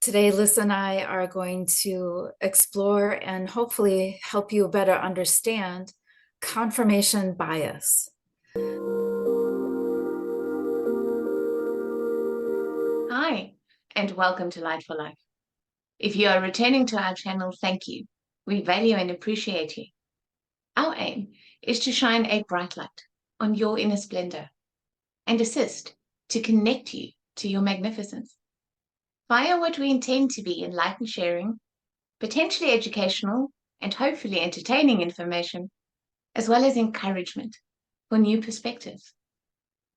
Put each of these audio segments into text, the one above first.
Today, Liss and I are going to explore and hopefully help you better understand confirmation bias. Hi, and welcome to Light for Life. If you are returning to our channel, thank you. We value and appreciate you. Our aim is to shine a bright light on your inner splendor and assist to connect you to your magnificence via what we intend to be enlightened sharing, potentially educational and hopefully entertaining information, as well as encouragement for new perspectives.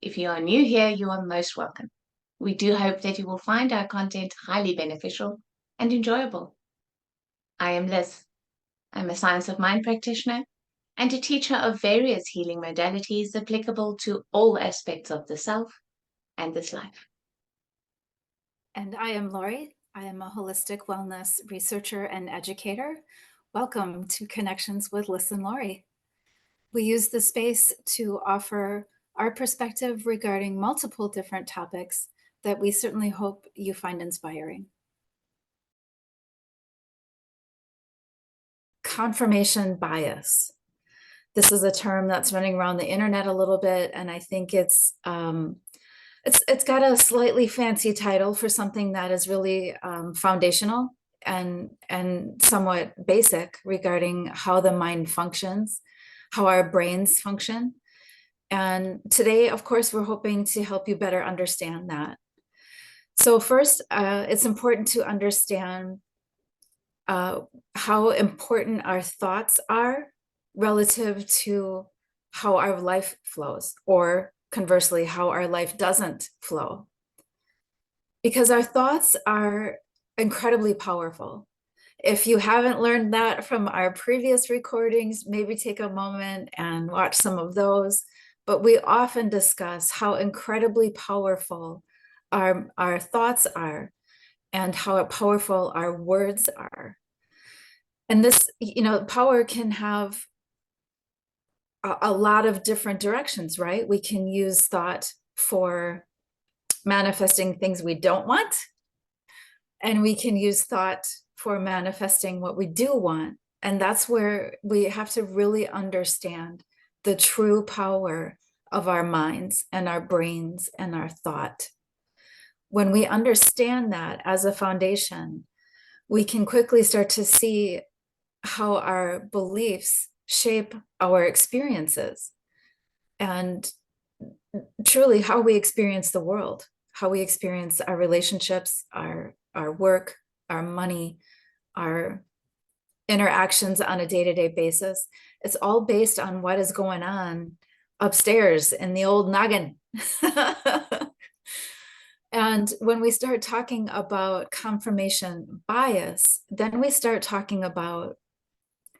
If you are new here, you are most welcome. We do hope that you will find our content highly beneficial and enjoyable. I am Liss. I'm a science of mind practitioner and a teacher of various healing modalities applicable to all aspects of the self and this life. And I am Lori. I am a holistic wellness researcher and educator. Welcome to Connections with Liss and Lori. We use the space to offer our perspective regarding multiple different topics that we certainly hope you find inspiring. Confirmation bias. This is a term that's running around the internet a little bit, and I think it's got a slightly fancy title for something that is really foundational and somewhat basic regarding how the mind functions, how our brains function. And today, of course, we're hoping to help you better understand that. So first, it's important to understand how important our thoughts are relative to how our life flows, or conversely, how our life doesn't flow. Because our thoughts are incredibly powerful. If you haven't learned that from our previous recordings, maybe take a moment and watch some of those. But we often discuss how incredibly powerful our thoughts are and how powerful our words are. And this, power can have a lot of different directions, right? We can use thought for manifesting things we don't want, and we can use thought for manifesting what we do want. And that's where we have to really understand the true power of our minds and our brains and our thought. When we understand that as a foundation, we can quickly start to see how our beliefs shape our experiences and truly how we experience the world, how we experience our relationships, our work, our money, our interactions on a day-to-day basis. It's all based on what is going on upstairs in the old noggin. And when we start talking about confirmation bias, then we start talking about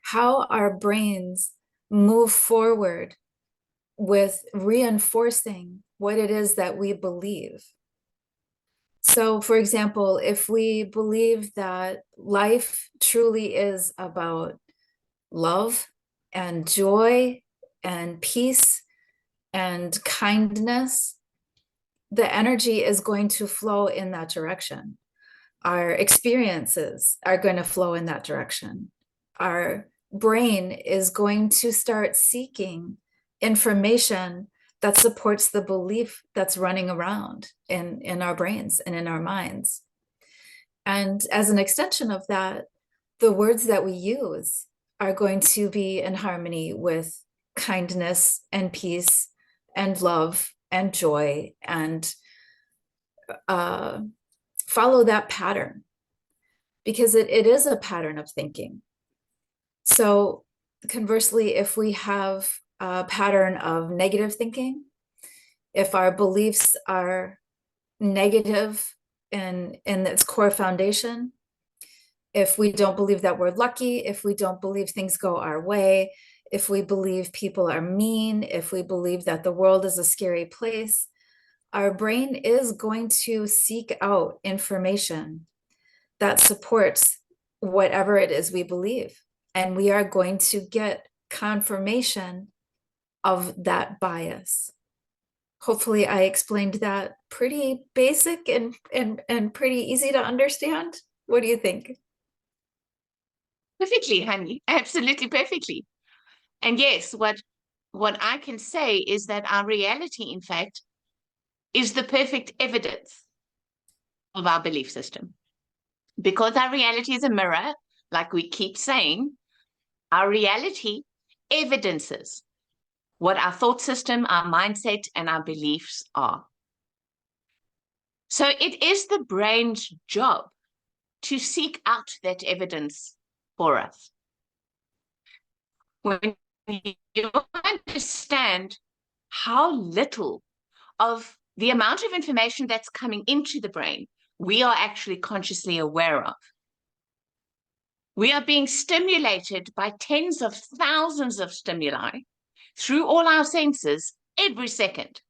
how our brains move forward with reinforcing what it is that we believe. So, for example, if we believe that life truly is about love and joy and peace and kindness, the energy is going to flow in that direction. Our experiences are going to flow in that direction. Our brain is going to start seeking information that supports the belief that's running around in our brains and in our minds. And as an extension of that, the words that we use are going to be in harmony with kindness and peace and love and joy, and follow that pattern, because it is a pattern of thinking. So conversely, if we have a pattern of negative thinking, if our beliefs are negative in its core foundation, if we don't believe that we're lucky, if we don't believe things go our way, if we believe people are mean, if we believe that the world is a scary place, our brain is going to seek out information that supports whatever it is we believe. And we are going to get confirmation of that bias. Hopefully I explained that pretty basic and pretty easy to understand. What do you think? Perfectly, honey. Absolutely perfectly. And yes, what I can say is that our reality, in fact, is the perfect evidence of our belief system. Because our reality is a mirror, like we keep saying, our reality evidences what our thought system, our mindset, and our beliefs are. So it is the brain's job to seek out that evidence for us. When you understand how little of the amount of information that's coming into the brain we are actually consciously aware of. We are being stimulated by tens of thousands of stimuli through all our senses every second.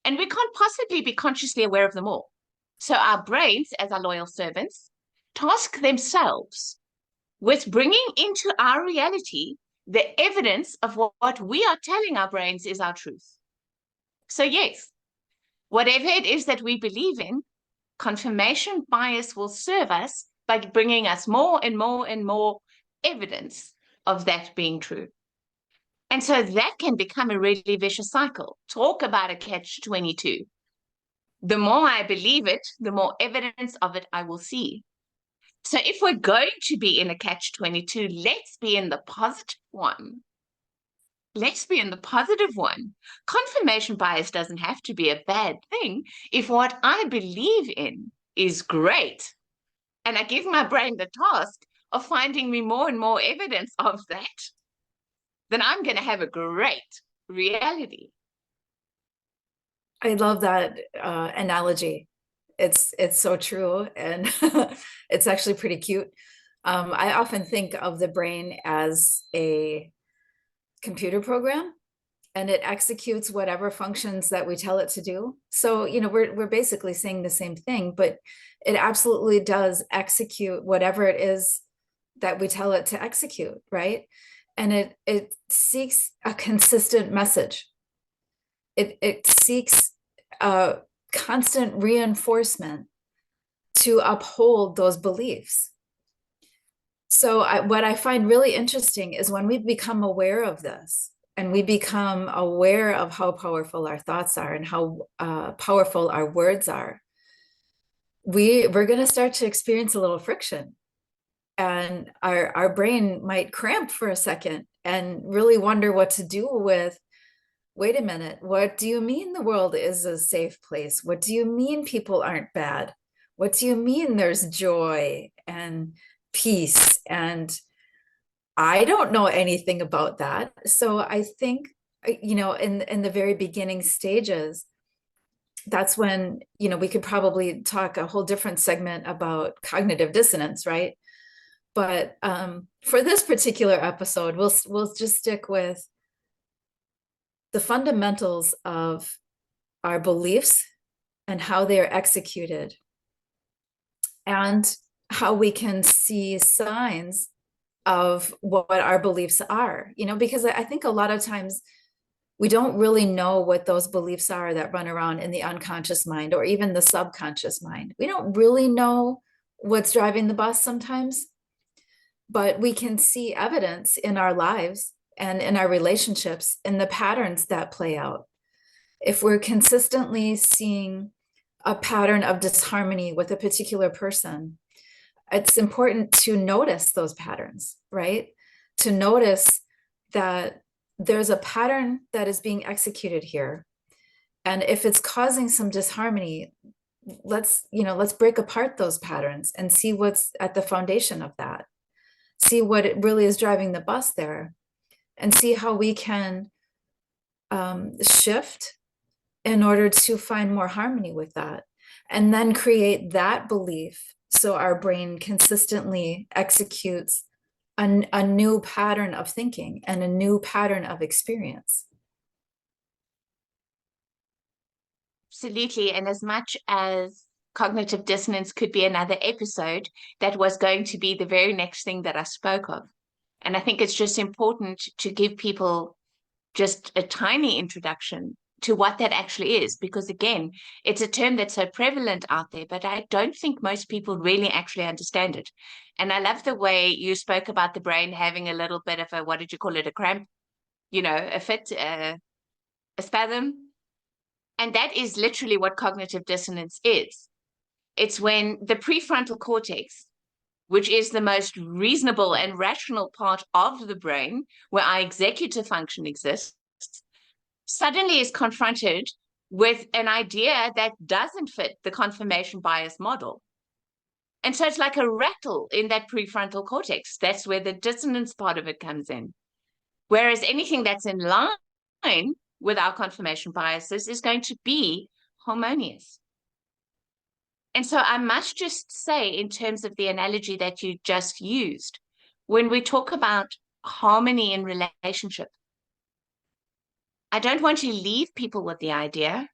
And we can't possibly be consciously aware of them all. So our brains, as our loyal servants, task themselves with bringing into our reality the evidence of what we are telling our brains is our truth. So yes, whatever it is that we believe in, confirmation bias will serve us by bringing us more and more and more evidence of that being true. And so that can become a really vicious cycle. Talk about a catch-22. The more I believe it, the more evidence of it I will see. So if we're going to be in a catch-22, let's be in the positive one. Let's be in the positive one. Confirmation bias doesn't have to be a bad thing if what I believe in is great. And I give my brain the task of finding me more and more evidence of that, then I'm going to have a great reality. I love that analogy. It's so true, and it's actually pretty cute. I often think of the brain as a computer program, and it executes whatever functions that we tell it to do. So, we're basically saying the same thing, but it absolutely does execute whatever it is that we tell it to execute, right? And it seeks a consistent message. It seeks a constant reinforcement to uphold those beliefs. So what I find really interesting is when we become aware of this, and we become aware of how powerful our thoughts are and how powerful our words are, we're going to start to experience a little friction, and our brain might cramp for a second and really wonder what to do with, wait a minute, what do you mean the world is a safe place? What do you mean people aren't bad? What do you mean there's joy and peace? And I don't know anything about that. So I think, in the very beginning stages, that's when, we could probably talk a whole different segment about cognitive dissonance, right? But for this particular episode, we'll just stick with the fundamentals of our beliefs and how they're executed, and how we can see signs of what our beliefs are, because I think a lot of times we don't really know what those beliefs are that run around in the unconscious mind or even the subconscious mind. We don't really know what's driving the bus sometimes, but we can see evidence in our lives and in our relationships in the patterns that play out. If we're consistently seeing a pattern of disharmony with a particular person, it's important to notice those patterns, right? To notice that there's a pattern that is being executed here. And if it's causing some disharmony, let's break apart those patterns and see what's at the foundation of that. See what it really is driving the bus there, and see how we can shift in order to find more harmony with that, and then create that belief so our brain consistently executes a new pattern of thinking and a new pattern of experience. Absolutely. And as much as cognitive dissonance could be another episode, that was going to be the very next thing that I spoke of. And I think it's just important to give people just a tiny introduction to what that actually is, because again, it's a term that's so prevalent out there, but I don't think most people really actually understand it. And I love the way you spoke about the brain having a little bit of a, what did you call it, a cramp, a fit, a spasm. And that is literally what cognitive dissonance is. It's when the prefrontal cortex, which is the most reasonable and rational part of the brain, where our executive function exists, suddenly is confronted with an idea that doesn't fit the confirmation bias model. And so it's like a rattle in that prefrontal cortex. That's where the dissonance part of it comes in. Whereas anything that's in line with our confirmation biases is going to be harmonious. And so I must just say, in terms of the analogy that you just used, when we talk about harmony in relationship, I don't want to leave people with the idea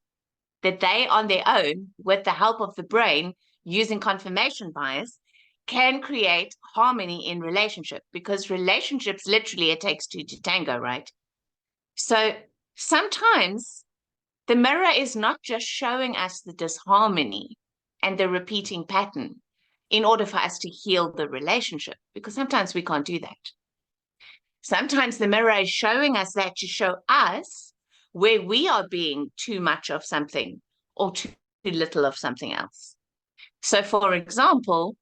that they, on their own, with the help of the brain, using confirmation bias, can create harmony in relationship, because relationships, literally, it takes two to tango, right? So sometimes the mirror is not just showing us the disharmony and the repeating pattern in order for us to heal the relationship, because sometimes we can't do that. Sometimes the mirror is showing us that to show us where we are being too much of something or too little of something else. So, for example,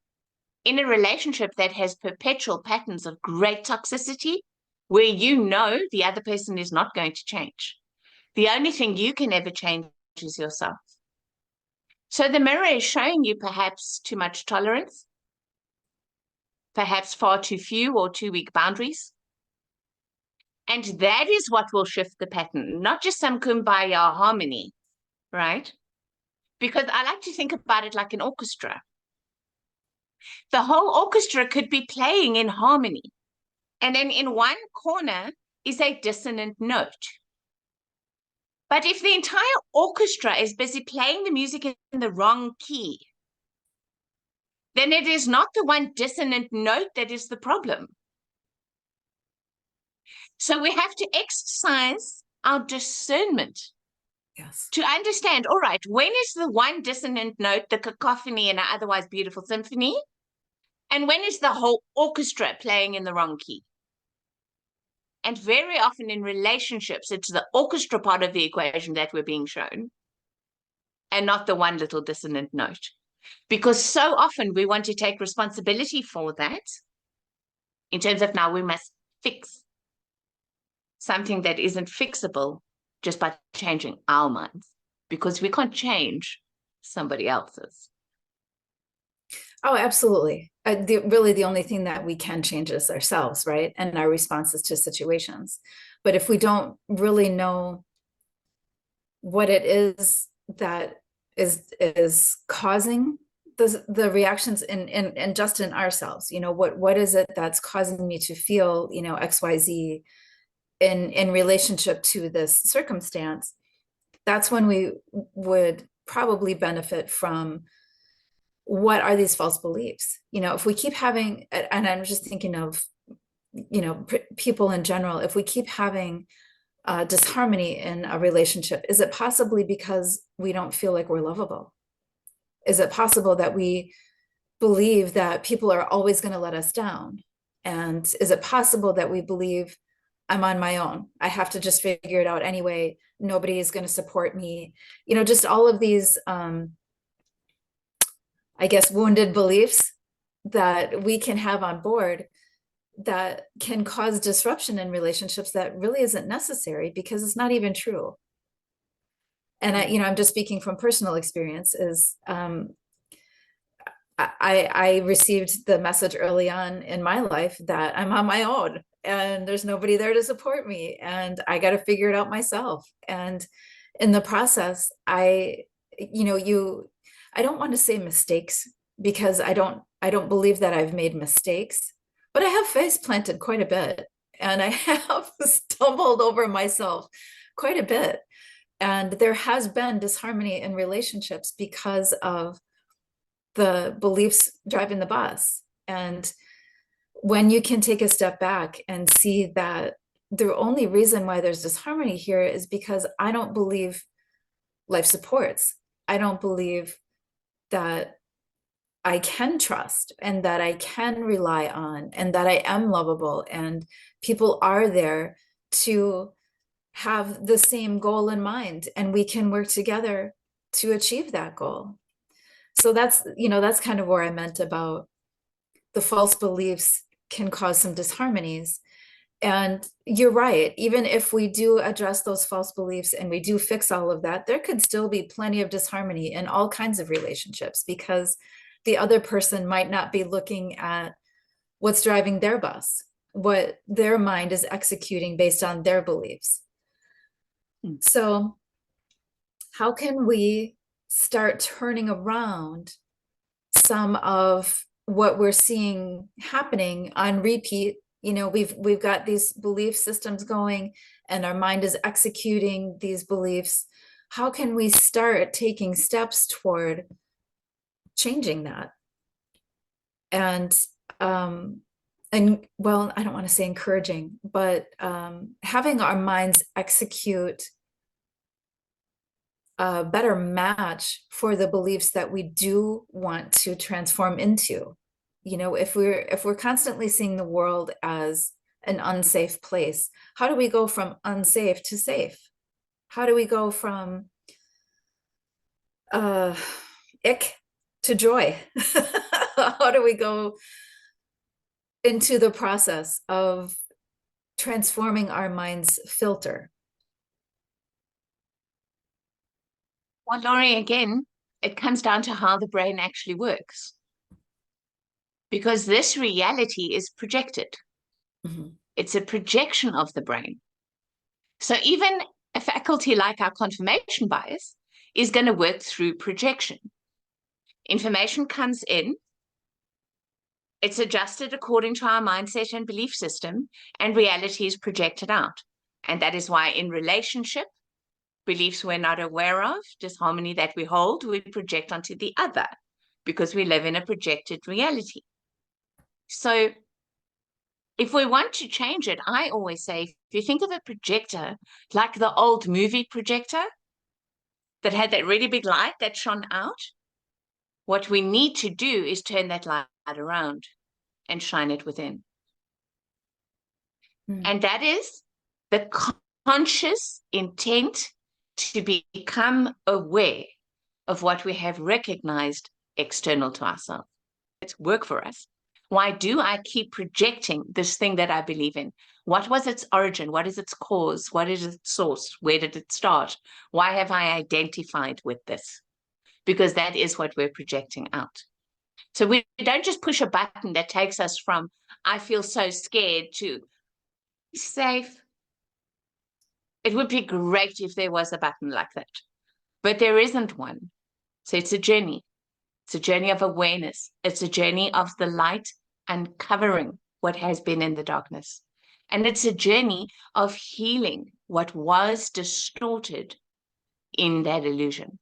in a relationship that has perpetual patterns of great toxicity, where the other person is not going to change, the only thing you can ever change is yourself. So the mirror is showing you perhaps too much tolerance, perhaps far too few or too weak boundaries. And that is what will shift the pattern, not just some kumbaya harmony, right? Because I like to think about it like an orchestra. The whole orchestra could be playing in harmony. And then in one corner is a dissonant note. But if the entire orchestra is busy playing the music in the wrong key, then it is not the one dissonant note that is the problem. So we have to exercise our discernment. Yes. To understand, all right, when is the one dissonant note the cacophony in an otherwise beautiful symphony? And when is the whole orchestra playing in the wrong key? And very often in relationships, it's the orchestra part of the equation that we're being shown, and not the one little dissonant note. Because so often we want to take responsibility for that in terms of now we must fix something that isn't fixable just by changing our minds, because we can't change somebody else's. Oh, absolutely. Really, the only thing that we can change is ourselves, right? And our responses to situations. But if we don't really know what it is that is causing the reactions in just in ourselves, what is it that's causing me to feel, XYZ in relationship to this circumstance, that's when we would probably benefit from what are these false beliefs. If we keep having, and I'm just thinking of, people in general, if we keep having disharmony in a relationship, is it possibly because we don't feel like we're lovable? Is it possible that we believe that people are always going to let us down? And is it possible that we believe I'm on my own, I have to just figure it out anyway, nobody is going to support me? Just all of these I guess wounded beliefs that we can have on board that can cause disruption in relationships that really isn't necessary, because it's not even true. And I'm just speaking from personal experience. I received the message early on in my life that I'm on my own and there's nobody there to support me and I got to figure it out myself. And in the process, I don't want to say mistakes, because I don't believe that I've made mistakes, but I have face planted quite a bit and I have stumbled over myself quite a bit. And there has been disharmony in relationships because of the beliefs driving the bus. And when you can take a step back and see that the only reason why there's disharmony here is because I don't believe life supports. I don't believe that I can trust and that I can rely on and that I am lovable and people are there to have the same goal in mind and we can work together to achieve that goal. So that's, that's kind of where I meant about the false beliefs can cause some disharmonies. And you're right, even if we do address those false beliefs and we do fix all of that, there could still be plenty of disharmony in all kinds of relationships because the other person might not be looking at what's driving their bus, what their mind is executing based on their beliefs. So how can we start turning around some of what we're seeing happening on repeat? We've got these belief systems going and our mind is executing these beliefs. How can we start taking steps toward changing that? And well, I don't want to say encouraging, but having our minds execute a better match for the beliefs that we do want to transform into. If we're constantly seeing the world as an unsafe place, how do we go from unsafe to safe? How do we go from ick to joy? How do we go into the process of transforming our mind's filter? Well, Laurie, again, it comes down to how the brain actually works. Because this reality is projected. Mm-hmm. It's a projection of the brain. So even a faculty like our confirmation bias is going to work through projection. Information comes in, it's adjusted according to our mindset and belief system, and reality is projected out. And that is why in relationship, beliefs we're not aware of, disharmony that we hold, we project onto the other because we live in a projected reality. So if we want to change it, I always say, if you think of a projector like the old movie projector that had that really big light that shone out, what we need to do is turn that light around and shine it within. Mm. And that is the conscious intent to become aware of what we have recognized external to ourselves. It's work for us. Why do I keep projecting this thing that I believe in? What was its origin? What is its cause? What is its source? Where did it start? Why have I identified with this? Because that is what we're projecting out. So we don't just push a button that takes us from, I feel so scared, to safe. It would be great if there was a button like that, but there isn't one. So it's a journey. It's a journey of awareness. It's a journey of the light uncovering what has been in the darkness. And it's a journey of healing what was distorted in that illusion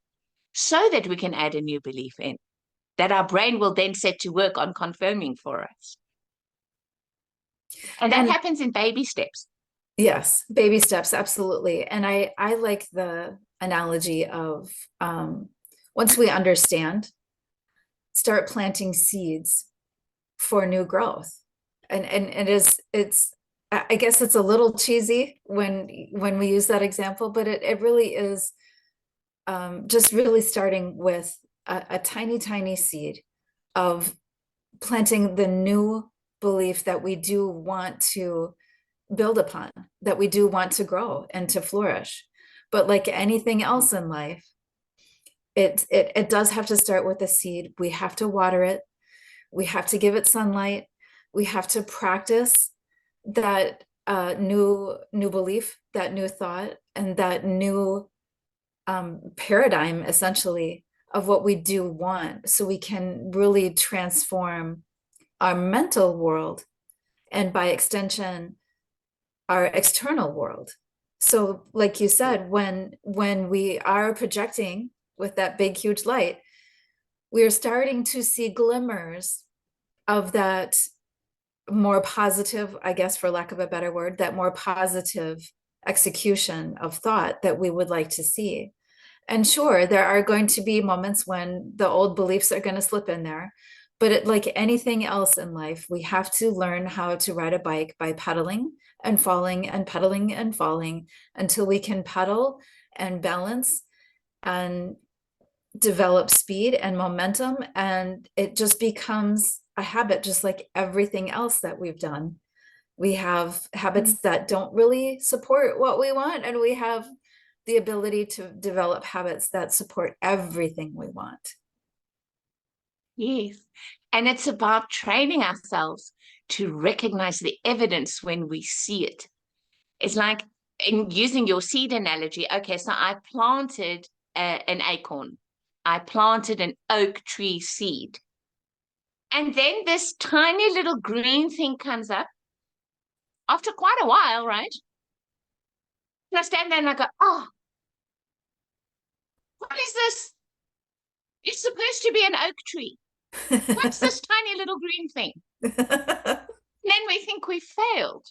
so that we can add a new belief in that our brain will then set to work on confirming for us. And that happens in baby steps. Yes, baby steps, absolutely. And I like the analogy of once we understand, start planting seeds for new growth. And it's I guess it's a little cheesy when we use that example, but it really is just really starting with a tiny seed of planting the new belief that we do want to build upon, that we do want to grow and to flourish. But like anything else in life, it does have to start with a seed. We have to water it. We have to give it sunlight. We have to practice that new belief, that new thought, and that new paradigm, essentially, of what we do want, so we can really transform our mental world and by extension our external world. So like you said, when we are projecting with that big huge light, we are starting to see glimmers of that more positive, I guess, for lack of a better word, that more positive execution of thought that we would like to see. And sure, there are going to be moments when the old beliefs are going to slip in there. But like anything else in life, we have to learn how to ride a bike by pedaling and falling and pedaling and falling until we can pedal and balance and develop speed and momentum. And it just becomes a habit, just like everything else that we've done. We have habits that don't really support what we want, and we have the ability to develop habits that support everything we want. Yes. And it's about training ourselves to recognize the evidence when we see it. It's like, in using your seed analogy, okay, so I planted an acorn. I planted an oak tree seed. And then this tiny little green thing comes up after quite a while, right? And I stand there and I go, oh, what is this? It's supposed to be an oak tree. What's this tiny little green thing? And then we think we failed.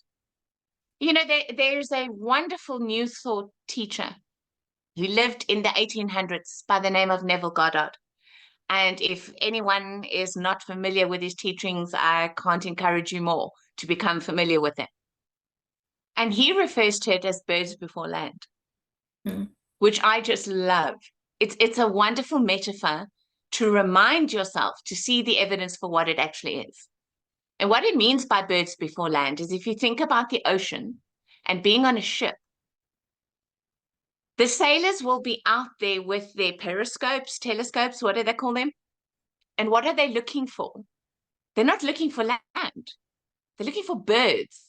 You know, there's a wonderful New Thought teacher who lived in the 1800s by the name of Neville Goddard. And if anyone is not familiar with his teachings, I can't encourage you more to become familiar with them. And he refers to it as birds before land, which I just love. It's a wonderful metaphor to remind yourself to see the evidence for what it actually is. And what it means by birds before land is if you think about the ocean and being on a ship, the sailors will be out there with their periscopes, telescopes, what do they call them? And what are they looking for? They're not looking for land. They're looking for birds.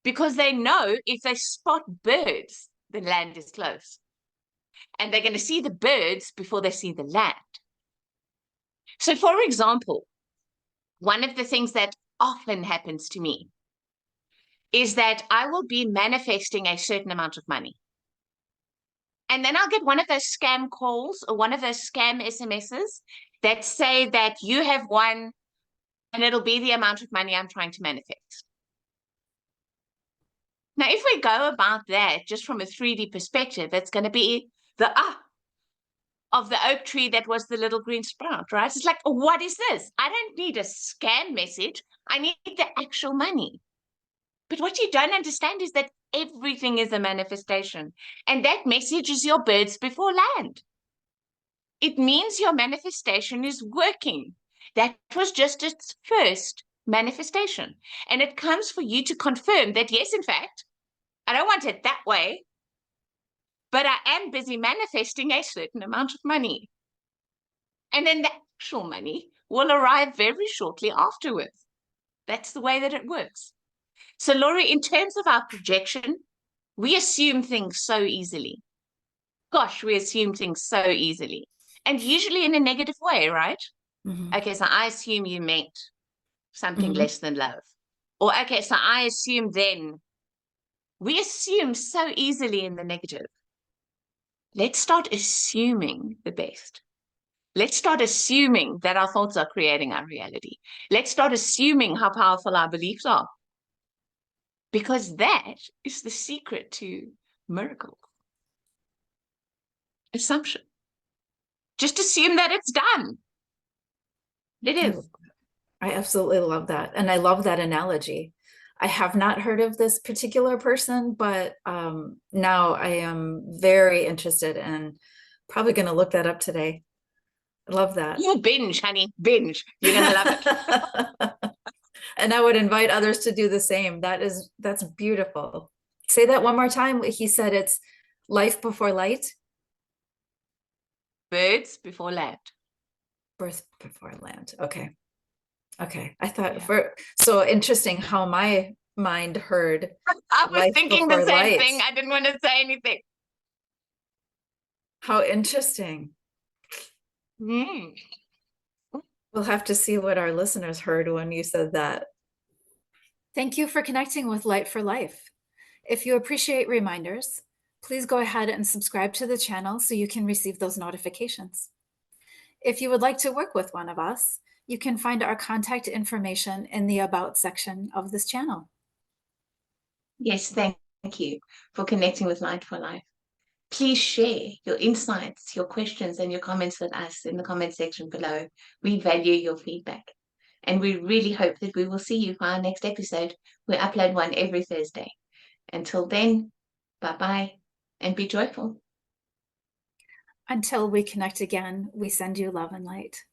Because they know if they spot birds, the land is close. And they're going to see the birds before they see the land. So, for example, one of the things that often happens to me is that I will be manifesting a certain amount of money. And then I'll get one of those scam calls or one of those scam SMSs that say that you have won and it'll be the amount of money I'm trying to manifest. Now, if we go about that just from a 3D perspective, it's going to be the of the oak tree that was the little green sprout, right? It's like, what is this? I don't need a scam message. I need the actual money. But what you don't understand is that everything is a manifestation. And that message is your birds before land. It means your manifestation is working. That was just its first manifestation. And it comes for you to confirm that, yes, in fact, I don't want it that way, but I am busy manifesting a certain amount of money. And then the actual money will arrive very shortly afterwards. That's the way that it works. So, Laurie, in terms of our projection, we assume things so easily. Gosh, we assume things so easily. And usually in a negative way, right? Mm-hmm. Okay, so I assume you meant something less than love. Or, okay, so I assume then. We assume so easily in the negative. Let's start assuming the best. Let's start assuming that our thoughts are creating our reality. Let's start assuming how powerful our beliefs are. Because that is the secret to miracles. Assumption. Just assume that it's done. It is. I absolutely love that. And I love that analogy. I have not heard of this particular person, but now I am very interested and probably going to look that up today. I love that. You binge, honey, binge. You're going to love it. And I would invite others to do the same. That's beautiful. Say that one more time. He said it's life before light. Birds before land. Birth before land. Okay. Okay. I thought so interesting how my mind heard. I was thinking the same light. thing. I didn't want to say anything. How interesting. Mm. We'll have to see what our listeners heard when you said that. Thank you for connecting with Light for Life. If you appreciate reminders, please go ahead and subscribe to the channel so you can receive those notifications. If you would like to work with one of us, You can find our contact information in the About section of this channel. Yes, thank you for connecting with Light for Life. Please share your insights, your questions, and your comments with us in the comment section below. We value your feedback. And we really hope that we will see you for our next episode. We upload one every Thursday. Until then, bye-bye and be joyful. Until we connect again, we send you love and light.